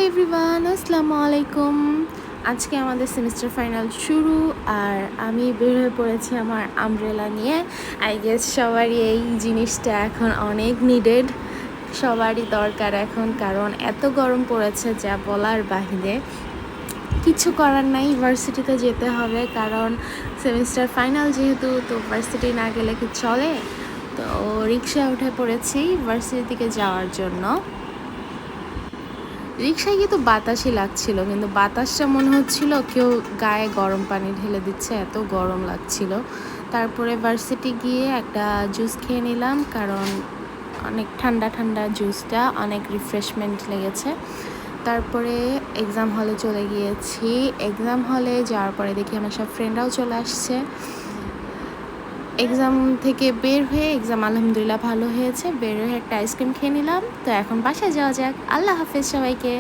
Everyone, আসসালামু আলাইকুম। আজকে আমাদের সেমিস্টার ফাইনাল শুরু, আর আমি বের হয়ে পড়েছি আমার আমব্রেলা নিয়ে। আই গেস সবারই এই জিনিসটা এখন অনেক নিডেড, সবারই দরকার এখন, কারণ এত গরম পড়েছে যা বলার বাহিরে। কিছু করার নাই, ভার্সিটিতে যেতে হবে, কারণ সেমিস্টার ফাইনাল যেহেতু, তো ভার্সিটি না গেলে কি চলে। তো রিক্সায় উঠে পড়েছি ভার্সিটির দিকে যাওয়ার জন্য। রিক্সায় কিন্তু বাতাসই লাগছিল, কিন্তু বাতাসটা মনে হচ্ছিল কেউ গায়ে গরম পানি ঢেলে দিচ্ছে, এত গরম লাগছিল। তারপরে ভার্সিটি গিয়ে একটা জুস খেয়ে নিলাম, কারণ অনেক ঠান্ডা ঠান্ডা জুসটা, অনেক রিফ্রেশমেন্ট লেগেছে। তারপরে এক্সাম হলে চলে গিয়েছি। এক্সাম হলে যাওয়ার পরে দেখি আমার সব ফ্রেন্ডরাও চলে আসছে। এক্সাম থেকে বের হয়ে, এক্সাম আলহামদুলিল্লাহ ভালো হয়েছে, বের হয়ে একটা আইসক্রিম খেয়ে নিলাম। তো এখন বাসায় যাওয়া যাক। আল্লাহ হাফেজ সবাইকে।